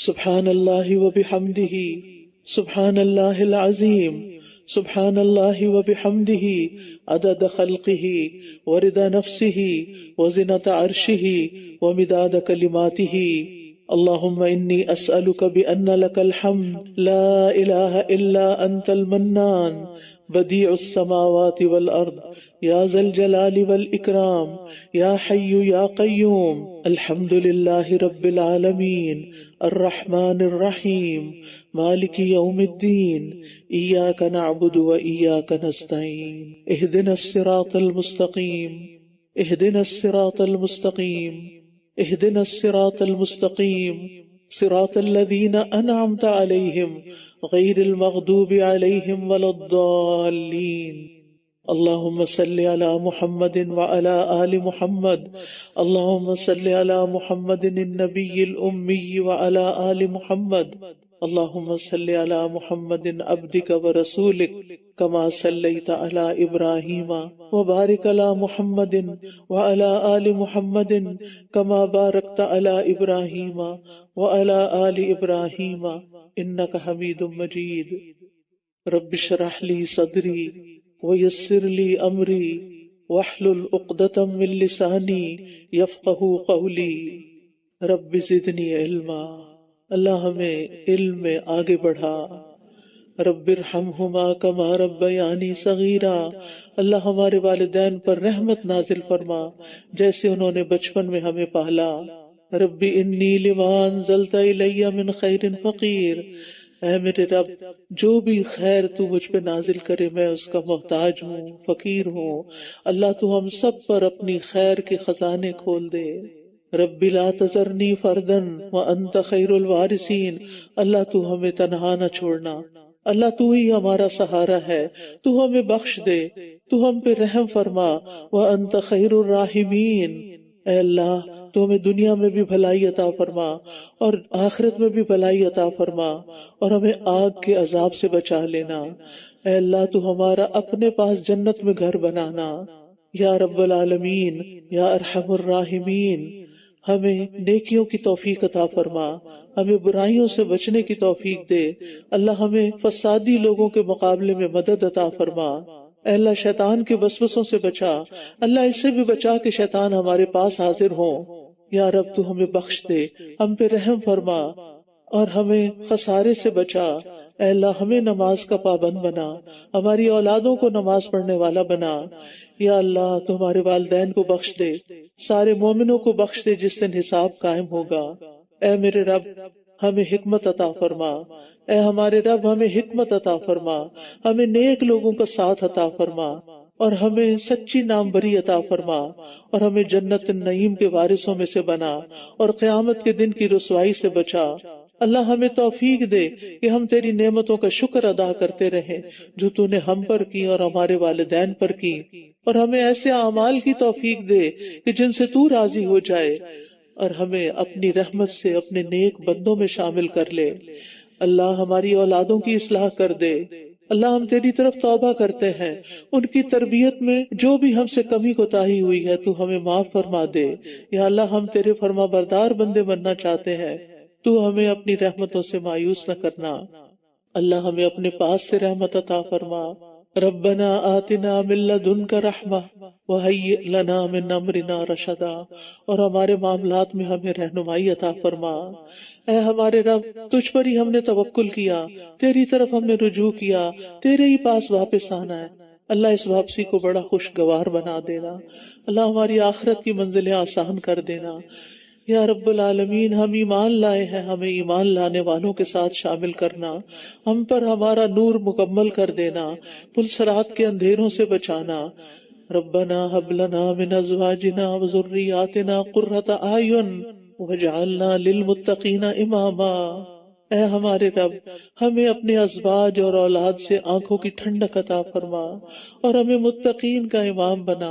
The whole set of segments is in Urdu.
سبحان اللہ وبحمدہ سبحان اللہ العظیم سبحان اللہ وبحمدہ عدد خلقہ ورضا نفسہ وزنة عرشہ ومداد کلماتہ اللہم انی اسألک بأن لک الحمد لا الہ الا انت المنان بدیع السماوات والارض یا ذا الجلال والاکرام یا حی یا قیوم الحمد للہ رب العالمین الرحمن الرحیم مالک یوم الدین ایاک نعبد و ایاک نستعین اہدنا الصراط المستقیم اہدنا الصراط المستقیم اہدنا الصراط المستقیم صراط الذین انعمت علیہم غیر المغضوب علیہم ولا الضالین اللہم صلی علی محمد وعلی آل محمد اللہم صلی علی محمد النبی الأمی وعلی آل محمد اللہم صلی علی محمد عبدک ورسولک کما صلیت علی ابراہیم وبارک علی محمد وعلی آل محمد کما بارکت علی ابراہیم وعلی آل ابراہیم انک حمید مجید رب اشرح لی صدری ویسر لی امری واحلل عقدۃ من لسانی یفقہوا قولی رب زدنی علما اللہ ہمیں علم میں آگے بڑھا رب ارحمہما کما ربیانی صغیرا اللہ ہمارے والدین پر رحمت نازل فرما جیسے انہوں نے بچپن میں ہمیں پالا رب انی لما انزلت الی من خیر فقیر اے میرے رب جو بھی خیر تو مجھ پہ نازل کرے میں اس کا محتاج ہوں فقیر ہوں اللہ تو ہم سب پر اپنی خیر کے خزانے کھول دے رب لا تذرنی فردا وانت خیر الوارثین اللہ تو ہمیں تنہا نہ چھوڑنا اللہ تو ہی ہمارا سہارا ہے تو ہمیں بخش دے تو ہم پہ رحم فرما وانت خیر الراحمین اے اللہ تو ہمیں دنیا میں بھی بھلائی عطا فرما اور آخرت میں بھی بھلائی عطا فرما اور ہمیں آگ کے عذاب سے بچا لینا اے اللہ تو ہمارا اپنے پاس جنت میں گھر بنانا یا رب العالمین یا ارحم الراحمین ہمیں نیکیوں کی توفیق عطا فرما ہمیں برائیوں سے بچنے کی توفیق دے اللہ ہمیں فسادی لوگوں کے مقابلے میں مدد عطا فرما اے اللہ شیطان کے وسوسوں سے بچا اللہ اس سے بھی بچا کہ شیطان ہمارے پاس حاضر ہو یا رب تو ہمیں بخش دے ہم پہ رحم فرما اور ہمیں خسارے سے بچا اے اللہ ہمیں نماز کا پابند بنا ہماری اولادوں کو نماز پڑھنے والا بنا یا اللہ تو ہمارے والدین کو بخش دے سارے مومنوں کو بخش دے جس دن حساب قائم ہوگا اے میرے رب ہمیں حکمت عطا فرما اے ہمارے رب ہمیں حکمت عطا فرما ہمیں نیک لوگوں کا ساتھ عطا فرما اور ہمیں سچی نام بری عطا فرما اور ہمیں جنت النعیم کے وارثوں میں سے بنا اور قیامت کے دن کی رسوائی سے بچا اللہ ہمیں توفیق دے کہ ہم تیری نعمتوں کا شکر ادا کرتے رہیں جو تو نے ہم پر کی اور ہمارے والدین پر کی اور ہمیں ایسے اعمال کی توفیق دے کہ جن سے تو راضی ہو جائے اور ہمیں اپنی رحمت سے اپنے نیک بندوں میں شامل کر لے اللہ ہماری اولادوں کی اصلاح کر دے اللہ ہم تیری طرف توبہ کرتے ہیں ان کی تربیت میں جو بھی ہم سے کمی کوتاہی ہوئی ہے تو ہمیں معاف فرما دے یا اللہ ہم تیرے فرما بردار بندے بننا چاہتے ہیں تو ہمیں اپنی رحمتوں سے مایوس نہ کرنا اللہ ہمیں اپنے پاس سے رحمت عطا فرما ربنا آتنا من لدنک رحمہ وہیئ لنا من امرنا رشدا اور ہمارے معاملات میں ہمیں رہنمائی عطا فرما اے ہمارے رب تجھ پر ہی ہم نے توکل کیا تیری طرف ہم نے رجوع کیا تیرے ہی پاس واپس آنا ہے اللہ اس واپسی کو بڑا خوشگوار بنا دینا اللہ ہماری آخرت کی منزلیں آسان کر دینا یا رب العالمین ہم ایمان لائے ہیں ہمیں ایمان لانے والوں کے ساتھ شامل کرنا ہم پر ہمارا نور مکمل کر دینا پل صراط کے اندھیروں سے بچانا ربنا هب لنا من ازواجنا وذرياتنا قرة اعین واجعلنا للمتقین اماما اے ہمارے رب ہمیں اپنے ازواج اور اولاد سے آنکھوں کی ٹھنڈک عطا فرما اور ہمیں متقین کا امام بنا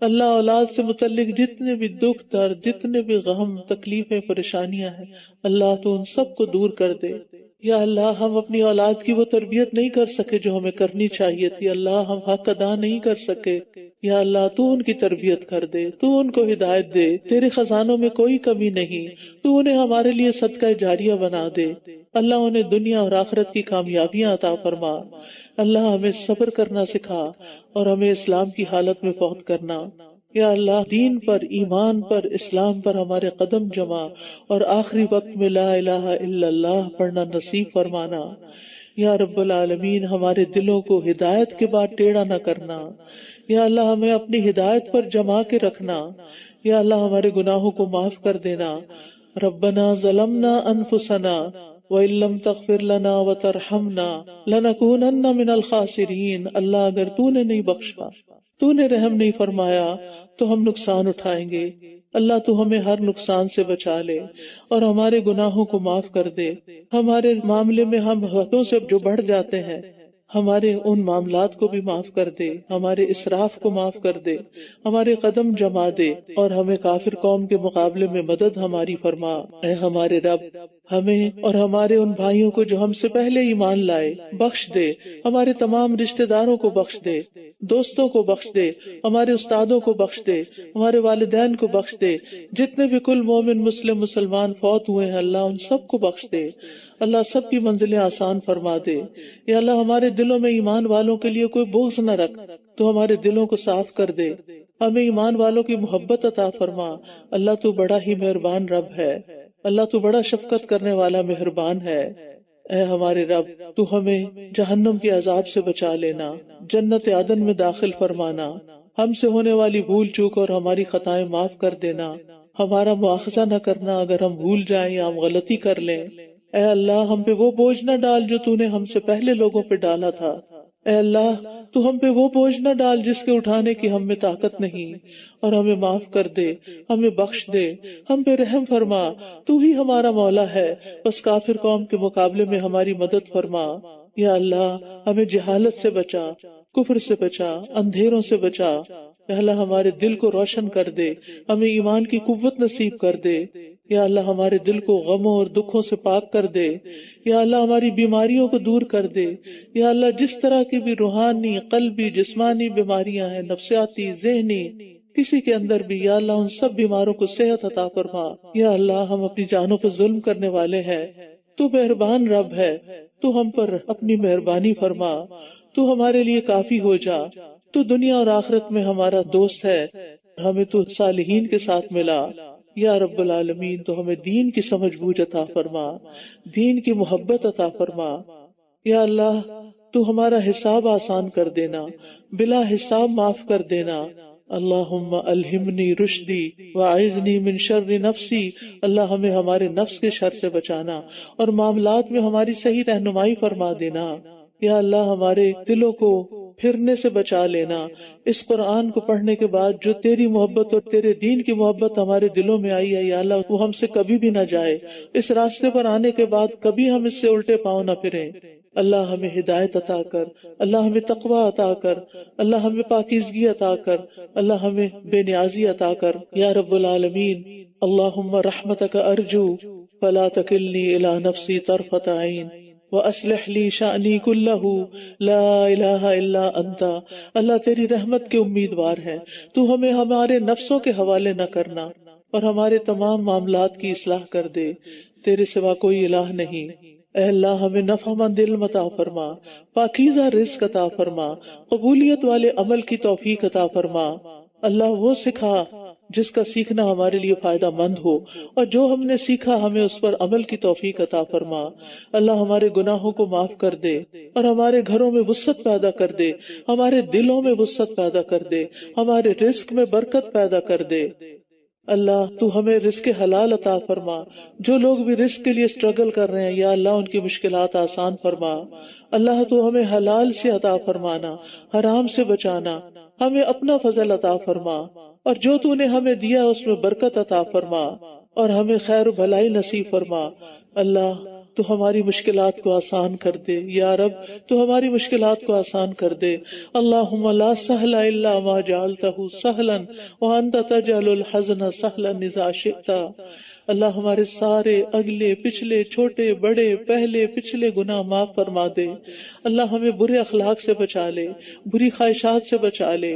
اللہ اولاد سے متعلق جتنے بھی دکھ درد جتنے بھی غم تکلیفیں پریشانیاں ہیں اللہ تو ان سب کو دور کر دے۔ یا اللہ ہم اپنی اولاد کی وہ تربیت نہیں کر سکے جو ہمیں کرنی چاہیے تھی، اللہ ہم حق ادا نہیں کر سکے، یا اللہ تو ان کی تربیت کر دے، تو ان کو ہدایت دے، تیرے خزانوں میں کوئی کمی نہیں، تو انہیں ہمارے لیے صدقہ جاریہ بنا دے، اللہ انہیں دنیا اور آخرت کی کامیابیاں عطا فرما، اللہ ہمیں صبر کرنا سکھا اور ہمیں اسلام کی حالت میں فوت کرنا، یا اللہ دین پر، ایمان پر، اسلام پر ہمارے قدم جما اور آخری وقت میں لا الہ الا اللہ پڑھنا نصیب فرمانا۔ یا رب العالمین ہمارے دلوں کو ہدایت کے بعد ٹیڑھا نہ کرنا، یا اللہ ہمیں اپنی ہدایت پر جما کے رکھنا، یا اللہ ہمارے گناہوں کو معاف کر دینا۔ ربنا ظلمنا انفسنا وَإِن لَّمْ تَغْفِرْ لَنَا وَتَرْحَمْنَا لَنَكُونَنَّ مِنَ الْخَاسِرِينَ۔ اللہ اگر تو نے نہیں بخشا، تو نے رحم نہیں فرمایا تو ہم نقصان اٹھائیں گے، اللہ تو ہمیں ہر نقصان سے بچا لے اور ہمارے گناہوں کو معاف کر دے، ہمارے معاملے میں ہم حدوں سے جو بڑھ جاتے ہیں ہمارے ان معاملات کو بھی معاف کر دے، ہمارے اسراف کو معاف کر دے، ہمارے قدم جما دے اور ہمیں کافر قوم کے مقابلے میں مدد ہماری فرما۔ اے ہمارے رب ہمیں اور ہمارے ان بھائیوں کو جو ہم سے پہلے ایمان لائے بخش دے، ہمارے تمام رشتہ داروں کو بخش دے، دوستوں کو بخش دے، ہمارے استادوں کو بخش دے، ہمارے والدین کو بخش دے، جتنے بھی کل مومن مسلم مسلمان فوت ہوئے ہیں اللہ ان سب کو بخش دے، اللہ سب کی منزلیں آسان فرما دے۔ یا اللہ ہمارے دلوں میں ایمان والوں کے لیے کوئی بغض نہ رکھ، تو ہمارے دلوں کو صاف کر دے، ہمیں ایمان والوں کی محبت عطا فرما۔ اللہ تو بڑا ہی مہربان رب ہے، اللہ تو بڑا شفقت کرنے والا مہربان ہے۔ اے ہمارے رب تو ہمیں جہنم کے عذاب سے بچا لینا، جنت عدن میں داخل فرمانا، ہم سے ہونے والی بھول چوک اور ہماری خطائیں معاف کر دینا، ہمارا مواخذہ نہ کرنا اگر ہم بھول جائیں یا ہم غلطی کر لیں۔ اے اللہ ہم پہ وہ بوجھ نہ ڈال جو تو نے ہم سے پہلے لوگوں پہ ڈالا تھا، اے اللہ تو ہم پہ وہ بوجھ نہ ڈال جس کے اٹھانے کی ہم میں طاقت نہیں، اور ہمیں معاف کر دے، ہمیں بخش دے، ہم پہ رحم فرما، تو ہی ہمارا مولا ہے، بس کافر قوم کے مقابلے میں ہماری مدد فرما۔ یا اللہ ہمیں جہالت سے بچا، کفر سے بچا، اندھیروں سے بچا، یا اللہ ہمارے دل کو روشن کر دے، ہمیں ایمان کی قوت نصیب کر دے، یا اللہ ہمارے دل کو غموں اور دکھوں سے پاک کر دے، یا اللہ ہماری بیماریوں کو دور کر دے، یا اللہ جس طرح کی بھی روحانی قلبی جسمانی بیماریاں ہیں، نفسیاتی ذہنی کسی کے اندر بھی، یا اللہ ان سب بیماروں کو صحت عطا فرما۔ یا اللہ ہم اپنی جانوں پر ظلم کرنے والے ہیں، تو مہربان رب ہے، تو ہم پر اپنی مہربانی فرما، تو ہمارے لیے کافی ہو جا، تو دنیا اور آخرت میں ہمارا دوست ہے، ہمیں تو صالحین کے ساتھ ملا۔ یا رب العالمین تو ہمیں دین کی سمجھ بوجھ عطا فرما، دین کی محبت عطا فرما۔ یا اللہ تو ہمارا حساب آسان کر دینا، بلا حساب معاف کر دینا۔ اللہم الہمنی رشدی واعذنی من شر نفسی، اللہ ہمیں ہمارے نفس کے شر سے بچانا اور معاملات میں ہماری صحیح رہنمائی فرما دینا۔ یا اللہ ہمارے دلوں کو پھرنے سے بچا لینا، اس قرآن کو پڑھنے کے بعد جو تیری محبت اور تیرے دین کی محبت ہمارے دلوں میں آئی ہے، یا اللہ وہ ہم سے کبھی بھی نہ جائے، اس راستے پر آنے کے بعد کبھی ہم اس سے الٹے پاؤں نہ پھریں۔ اللہ ہمیں ہدایت عطا کر، اللہ ہمیں تقوی عطا کر، اللہ ہمیں پاکیزگی عطا کر، اللہ ہمیں بے نیازی عطا کر۔ یا رب العالمین اللہم رحمتک ارجو فلا تکلنی الی نفسی طرفۃ عین وَأَصْلِحْ لِي شَأْنِي كُلَّهُ لَا إِلَٰهَ إِلَّا أَنْتَ، اللہ تیری رحمت کے امیدوار ہے، تو ہمیں ہمارے نفسوں کے حوالے نہ کرنا اور ہمارے تمام معاملات کی اصلاح کر دے، تیرے سوا کوئی الہ نہیں۔ اے اللہ ہمیں نفع مند علم عطا فرما، پاکیزہ رزق عطا فرما، قبولیت والے عمل کی توفیق عطا فرما۔ اللہ وہ سکھا جس کا سیکھنا ہمارے لیے فائدہ مند ہو، اور جو ہم نے سیکھا ہمیں اس پر عمل کی توفیق عطا فرما۔ اللہ ہمارے گناہوں کو معاف کر دے اور ہمارے گھروں میں وسعت پیدا کر دے، ہمارے دلوں میں وسعت پیدا کر دے، ہمارے رزق میں برکت پیدا کر دے۔ اللہ تو ہمیں رزق حلال عطا فرما، جو لوگ بھی رزق کے لیے اسٹرگل کر رہے ہیں یا اللہ ان کی مشکلات آسان فرما۔ اللہ تو ہمیں حلال سے عطا فرمانا، حرام سے بچانا، ہمیں اپنا فضل عطا فرما، اور جو تو نے ہمیں دیا اس میں برکت عطا فرما اور ہمیں خیر و بھلائی نصیب فرما۔ اللہ تو ہماری مشکلات کو آسان کر دے، یا رب تو ہماری مشکلات کو آسان کر دے۔ اللہم لا سہل الا ما جعلتہ سہلا وانت تجعل الحزن سہلا اذا شئت۔ اللہ ہمارے سارے اگلے پچھلے چھوٹے بڑے پہلے پچھلے گناہ معاف فرما دے. اللہ ہمیں برے اخلاق سے بچا لے، بری خواہشات سے بچا لے.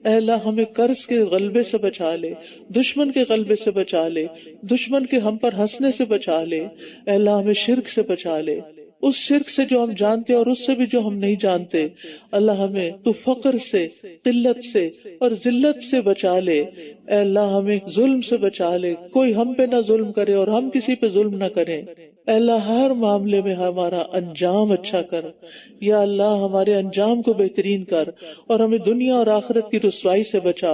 اے اللہ ہمیں قرض کے غلبے سے بچا لے، دشمن کے غلبے سے بچا لے، دشمن کے ہم پر ہنسنے سے بچا لے. اے اللہ ہمیں شرک سے بچا لے، اس شرک سے جو ہم جانتے اور اس سے بھی جو ہم نہیں جانتے. اللہ ہمیں تو فقر سے، قلت سے اور ذلت سے بچا لے. اے اللہ ہمیں ظلم سے بچا لے، کوئی ہم پہ نہ ظلم کرے اور ہم کسی پہ ظلم نہ کریں. اے اللہ ہر معاملے میں ہمارا انجام اچھا کر. یا اللہ ہمارے انجام کو بہترین کر اور ہمیں دنیا اور آخرت کی رسوائی سے بچا.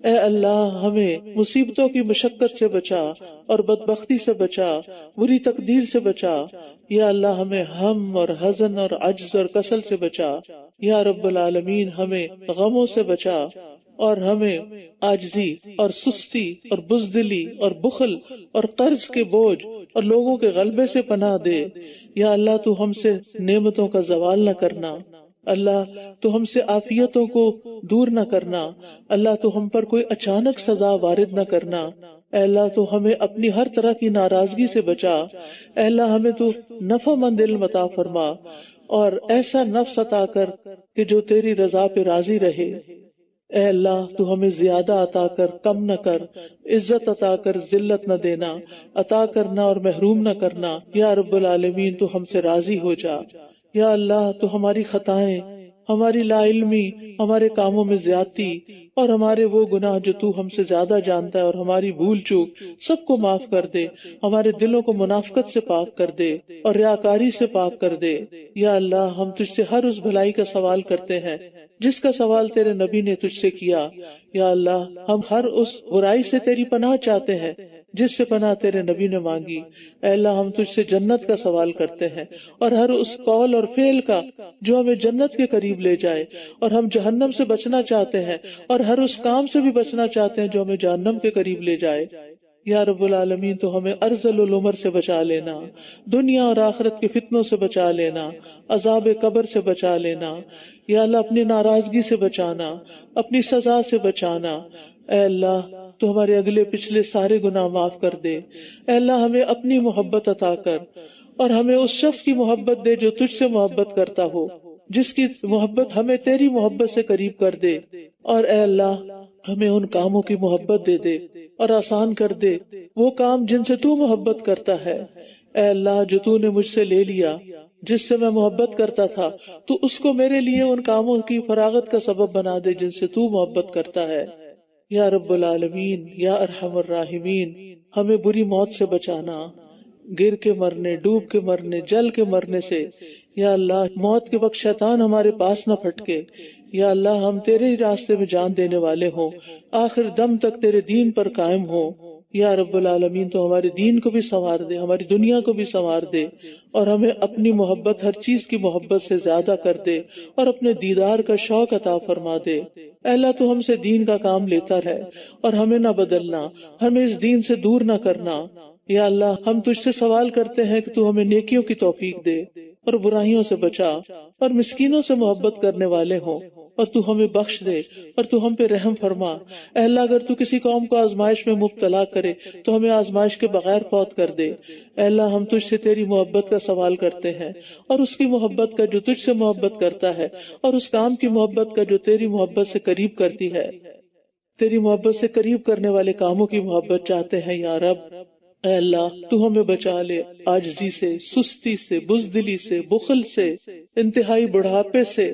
اے اللہ ہمیں مصیبتوں کی مشقت سے بچا اور بدبختی سے بچا، بری تقدیر سے بچا. یا اللہ ہمیں ہم اور حزن اور عجز اور کسل سے بچا. یا رب العالمین ہمیں غموں سے بچا اور ہمیں عاجزی اور سستی اور بزدلی اور بخل اور قرض کے بوجھ اور لوگوں کے غلبے سے پناہ دے. یا اللہ تو ہم سے نعمتوں کا زوال نہ کرنا. اللہ تو ہم سے عافیتوں کو دور نہ کرنا. اللہ تو ہم پر کوئی اچانک سزا وارد نہ کرنا. اے اللہ تو ہمیں اپنی ہر طرح کی ناراضگی سے بچا. اے اللہ ہمیں تو نفع مند علم عطا فرما اور ایسا نفس عطا کر کہ جو تیری رضا پہ راضی رہے. اے اللہ تو ہمیں زیادہ عطا کر کم نہ کر، عزت عطا کر ذلت نہ دینا، عطا کرنا اور محروم نہ کرنا. یا رب العالمین تو ہم سے راضی ہو جا. یا اللہ تو ہماری خطائیں، ہماری لا علمی، ہمارے کاموں میں زیادتی اور ہمارے وہ گناہ جو تو ہم سے زیادہ جانتا ہے اور ہماری بھول چوک سب کو معاف کر دے. ہمارے دلوں کو منافقت سے پاک کر دے اور ریاکاری سے پاک کر دے. یا اللہ ہم تجھ سے ہر اس بھلائی کا سوال کرتے ہیں جس کا سوال تیرے نبی نے تجھ سے کیا. یا اللہ ہم ہر اس برائی سے تیری پناہ چاہتے ہیں جس سے پناہ تیرے نبی نے مانگی. اے اللہ ہم تجھ سے جنت کا سوال کرتے ہیں اور ہر اس قول اور فعل کا جو ہمیں جنت کے قریب لے جائے، اور ہم جہنم سے بچنا چاہتے ہیں اور ہر اس کام سے بھی بچنا چاہتے ہیں جو ہمیں جہنم کے قریب لے جائے. یا رب العالمین تو ہمیں ارذل العمر سے بچا لینا، دنیا اور آخرت کے فتنوں سے بچا لینا، عذاب قبر سے بچا لینا. یا اللہ اپنی ناراضگی سے بچانا، اپنی سزا سے بچانا. اے اللہ تو ہمارے اگلے پچھلے سارے گناہ معاف کر دے. اے اللہ ہمیں اپنی محبت عطا کر اور ہمیں اس شخص کی محبت دے جو تجھ سے محبت کرتا ہو، جس کی محبت ہمیں تیری محبت سے قریب کر دے. اور اے اللہ ہمیں ان کاموں کی محبت دے دے اور آسان کر دے وہ کام جن سے تو محبت کرتا ہے. اے اللہ جو تو نے مجھ سے لے لیا، جس سے میں محبت کرتا تھا، تو اس کو میرے لیے ان کاموں کی فراغت کا سبب بنا دے جن سے تو محبت کرتا ہے. یا رب العالمین یا ارحم الراحمین ہمیں بری موت سے بچانا، گر کے مرنے، ڈوب کے مرنے، جل کے مرنے سے. یا اللہ موت کے وقت شیطان ہمارے پاس نہ پھٹکے. یا اللہ ہم تیرے ہی راستے میں جان دینے والے ہوں، آخر دم تک تیرے دین پر قائم ہوں. یا رب العالمین تو ہمارے دین کو بھی سنوار دے، ہماری دنیا کو بھی سنوار دے اور ہمیں اپنی محبت ہر چیز کی محبت سے زیادہ کر دے اور اپنے دیدار کا شوق عطا فرما دے. اے اللہ تو ہم سے دین کا کام لیتا رہے اور ہمیں نہ بدلنا، ہمیں اس دین سے دور نہ کرنا. یا اللہ ہم تجھ سے سوال کرتے ہیں کہ تو ہمیں نیکیوں کی توفیق دے اور برائیوں سے بچا اور مسکینوں سے محبت کرنے والے ہوں، اور تو ہمیں بخش دے اور تو ہم پہ رحم فرما. اے اللہ اگر تو کسی قوم کو آزمائش میں مبتلا کرے تو ہمیں آزمائش کے بغیر فوت کر دے. اے اللہ ہم تجھ سے تیری محبت کا سوال کرتے ہیں اور اس کی محبت کا جو تجھ سے محبت کرتا ہے، اور اس کام کی محبت کا جو تیری محبت سے قریب کرتی ہے. تیری محبت سے قریب کرنے والے کاموں کی محبت چاہتے ہیں یا رب. اے اللہ تو ہمیں بچا لے عاجزی سے، سستی سے، بزدلی سے، بخل سے، انتہائی بڑھاپے سے،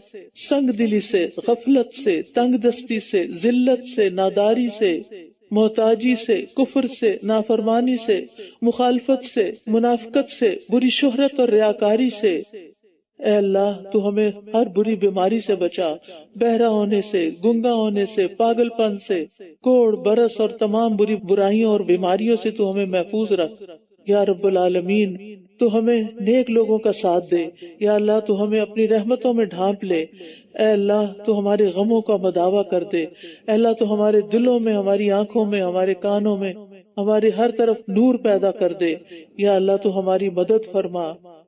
سنگ دلی سے، غفلت سے، تنگ دستی سے، ذلت سے، ناداری سے، محتاجی سے، کفر سے، نافرمانی سے، مخالفت سے، منافقت سے، بری شہرت اور ریاکاری سے. اے اللہ تو ہمیں ہر بری بیماری سے بچا، بہرا ہونے سے، گنگا ہونے سے، پاگل پن سے، کوڑ برس اور تمام بری برائیوں اور بیماریوں سے تو ہمیں محفوظ رکھ. یا رب العالمین تو ہمیں نیک لوگوں کا ساتھ دے. یا اللہ تو ہمیں اپنی رحمتوں میں ڈھانپ لے. اے اللہ تو ہمارے غموں کا مداوا کر دے. اے اللہ تو ہمارے دلوں میں، ہماری آنکھوں میں، ہمارے کانوں میں، ہمارے ہر طرف نور پیدا کر دے. یا اللہ تو ہماری مدد فرما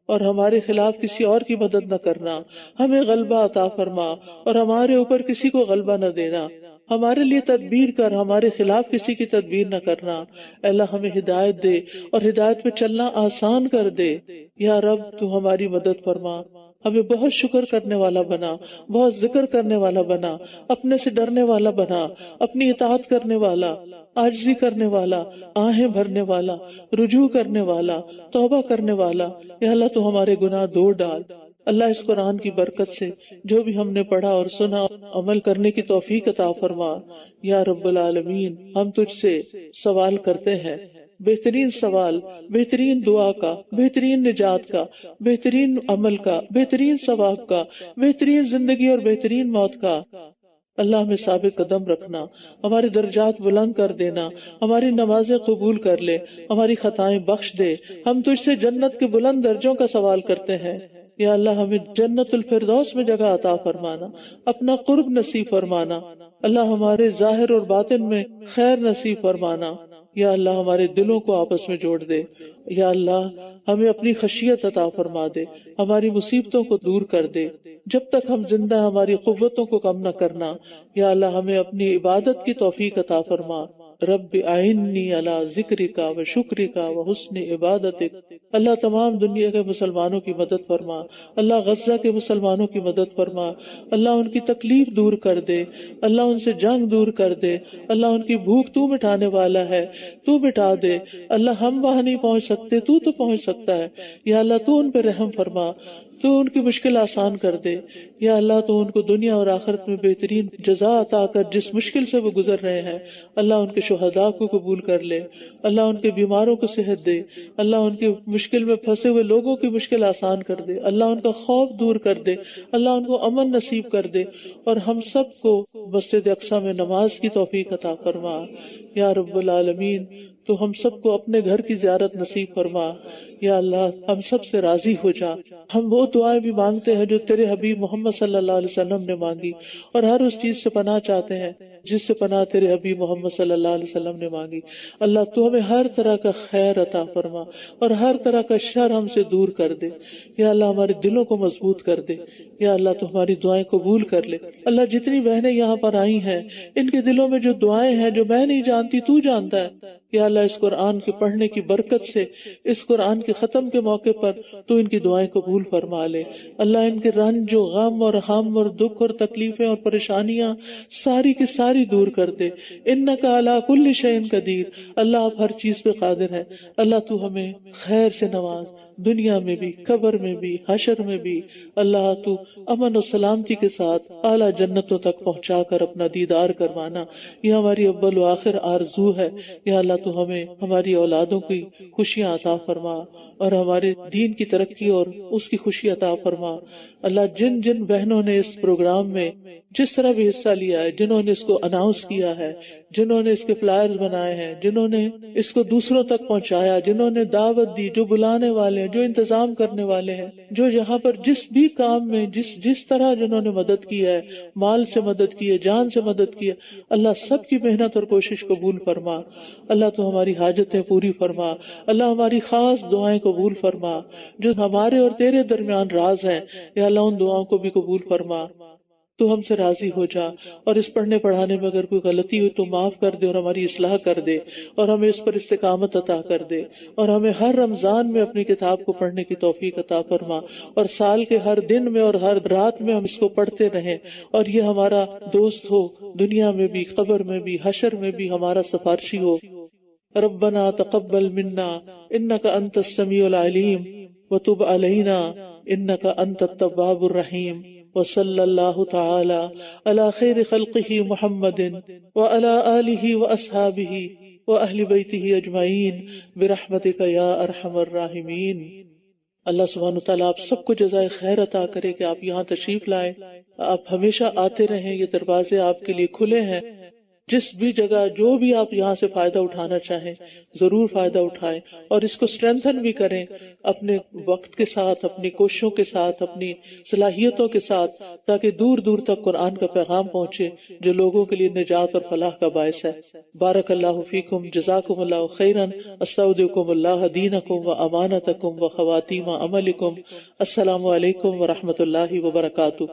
اور ہمارے خلاف کسی اور کی مدد نہ کرنا. ہمیں غلبہ عطا فرما اور ہمارے اوپر کسی کو غلبہ نہ دینا. ہمارے لیے تدبیر کر، ہمارے خلاف کسی کی تدبیر نہ کرنا۔ اے اللہ ہمیں ہدایت دے اور ہدایت پہ چلنا آسان کر دے۔ یا رب تو ہماری مدد فرما، ہمیں بہت شکر کرنے والا بنا، بہت ذکر کرنے والا بنا، اپنے سے ڈرنے والا بنا، اپنی اطاعت کرنے والا، عاجزی کرنے والا، آہیں بھرنے والا، رجوع کرنے والا، توبہ کرنے والا۔ یا اللہ تو ہمارے گناہ دھو ڈال۔ اللہ اس قرآن کی برکت سے جو بھی ہم نے پڑھا اور سنا عمل کرنے کی توفیق عطا فرما۔ یا رب العالمین ہم تجھ سے سوال کرتے ہیں، بہترین سوال، بہترین دعا کا، بہترین نجات کا، بہترین عمل کا، بہترین ثواب کا، بہترین زندگی اور بہترین موت کا۔ اللہ ہمیں ثابت قدم رکھنا، ہمارے درجات بلند کر دینا، ہماری نمازیں قبول کر لے، ہماری خطائیں بخش دے۔ ہم تجھ سے جنت کے بلند درجوں کا سوال کرتے ہیں۔ یا اللہ ہمیں جنت الفردوس میں جگہ عطا فرمانا، اپنا قرب نصیب فرمانا۔ اللہ ہمارے ظاہر اور باطن میں خیر نصیب فرمانا۔ یا اللہ ہمارے دلوں کو آپس میں جوڑ دے۔ یا اللہ ہمیں اپنی خشیت عطا فرما دے، ہماری مصیبتوں کو دور کر دے۔ جب تک ہم زندہ ہیں ہماری قوتوں کو کم نہ کرنا۔ یا اللہ ہمیں اپنی عبادت کی توفیق عطا فرما۔ رب اعنی علی ذکرک و شکرک و حسن عبادتک۔ اللہ تمام دنیا کے مسلمانوں کی مدد فرما، اللہ غزہ کے مسلمانوں کی مدد فرما، اللہ ان کی تکلیف دور کر دے، اللہ ان سے جنگ دور کر دے، اللہ ان کی بھوک تو مٹانے والا ہے، تو مٹا دے۔ اللہ ہم وہاں نہیں پہنچ سکتے، تو پہنچ سکتا ہے۔ یا اللہ تو ان پہ رحم فرما، تو ان کی مشکل آسان کر دے۔ یا اللہ تو ان کو دنیا اور آخرت میں بہترین جزا عطا کر، جس مشکل سے وہ گزر رہے ہیں اللہ ان کے شہداء کو قبول کر لے، اللہ ان کے بیماروں کو صحت دے، اللہ ان کے مشکل میں پھنسے ہوئے لوگوں کی مشکل آسان کر دے، اللہ ان کا خوف دور کر دے، اللہ ان کو امن نصیب کر دے، اور ہم سب کو مسجد اقصی میں نماز کی توفیق عطا فرما۔ یا رب العالمین تو ہم سب کو اپنے گھر کی زیارت نصیب فرما۔ یا اللہ ہم سب سے راضی ہو جا۔ ہم وہ دعائیں بھی مانگتے ہیں جو تیرے حبیب محمد صلی اللہ علیہ وسلم نے مانگی، اور ہر اس چیز سے پناہ چاہتے ہیں جس سے پناہ تیرے حبیب محمد صلی اللہ علیہ وسلم نے مانگی۔ اللہ تو ہمیں ہر طرح کا خیر عطا فرما اور ہر طرح کا شر ہم سے دور کر دے۔ یا اللہ ہمارے دلوں کو مضبوط کر دے۔ یا اللہ تو ہماری دعائیں قبول کر لے۔ اللہ جتنی بہنیں یہاں پر آئی ہیں ان کے دلوں میں جو دعائیں ہیں جو میں نہیں جانتی تو جانتا ہے۔ یا اللہ اس قرآن کے پڑھنے کی برکت سے، اس قرآن کے ختم کے موقع پر تو ان کی دعائیں قبول فرما لے۔ اللہ ان کے رنج و غم اور ہم اور دکھ اور تکلیفیں اور پریشانیاں ساری کی ساری دور کر دے۔ انک علی کل شیء قدیر، اللہ آپ ہر چیز پہ قادر ہے۔ اللہ تو ہمیں خیر سے نواز، دنیا میں بھی، قبر میں بھی، حشر میں بھی۔ اللہ تو امن و سلامتی کے ساتھ اعلیٰ جنتوں تک پہنچا کر اپنا دیدار کروانا، یہ ہماری اول و آخر آرزو ہے۔ یا اللہ تو ہمیں ہماری اولادوں کی خوشیاں عطا فرما اور ہمارے دین کی ترقی اور اس کی خوشی عطا فرما۔ اللہ جن جن بہنوں نے اس پروگرام میں جس طرح بھی حصہ لیا ہے، جنہوں نے اس کو اناؤنس کیا ہے، جنہوں نے اس کے فلائرز بنائے ہیں، جنہوں نے اس کو دوسروں تک پہنچایا، جنہوں نے دعوت دی، جو بلانے والے ہیں، جو انتظام کرنے والے ہیں، جو یہاں پر جس بھی کام میں جس طرح جنہوں نے مدد کی ہے، مال سے مدد کی ہے، جان سے مدد کی ہے، اللہ سب کی محنت اور کوشش قبول فرما۔ اللہ تو ہماری حاجتیں پوری فرما، اللہ ہماری خاص دعائیں قبول فرما جو ہمارے اور تیرے درمیان راز ہیں۔ یا اللہ ان دعاؤں کو بھی قبول فرما۔ تو ہم سے راضی ہو جا، اور اس پڑھنے پڑھانے میں اگر کوئی غلطی ہوئی تو معاف کر دے اور ہماری اصلاح کر دے، اور ہمیں اس پر استقامت عطا کر دے، اور ہمیں ہر رمضان میں اپنی کتاب کو پڑھنے کی توفیق عطا فرما، اور سال کے ہر دن میں اور ہر رات میں ہم اس کو پڑھتے رہیں، اور یہ ہمارا دوست ہو، دنیا میں بھی، قبر میں بھی، حشر میں بھی ہمارا سفارشی ہو۔ ربنا تقبل منا انک انت السمیع العلیم وتب علینا انک انت التواب الرحیم، وصلی اللہ تعالی علی خیر خلقہ محمد وعلی آلہ واصحابہ واہل بیتہ اجمعین برحمتک یا ارحم الراحمین۔ اللہ سبحانہ وتعالیٰ آپ سب کو جزائے خیر عطا کرے کہ آپ یہاں تشریف لائے، آپ ہمیشہ آتے رہیں، یہ دروازے آپ کے لیے کھلے ہیں۔ جس بھی جگہ جو بھی آپ یہاں سے فائدہ اٹھانا چاہیں ضرور فائدہ اٹھائیں، اور اس کو اسٹرینتھن بھی کریں اپنے وقت کے ساتھ، اپنی کوششوں کے ساتھ، اپنی صلاحیتوں کے ساتھ، تاکہ دور دور تک قرآن کا پیغام پہنچے جو لوگوں کے لیے نجات اور فلاح کا باعث ہے۔ بارک اللہ فیکم، جزاکم اللہ خیرا، استودعکم اللہ دینکم و امانتکم و خواتیم عملکم۔ السلام علیکم و رحمۃ اللہ وبرکاتہ۔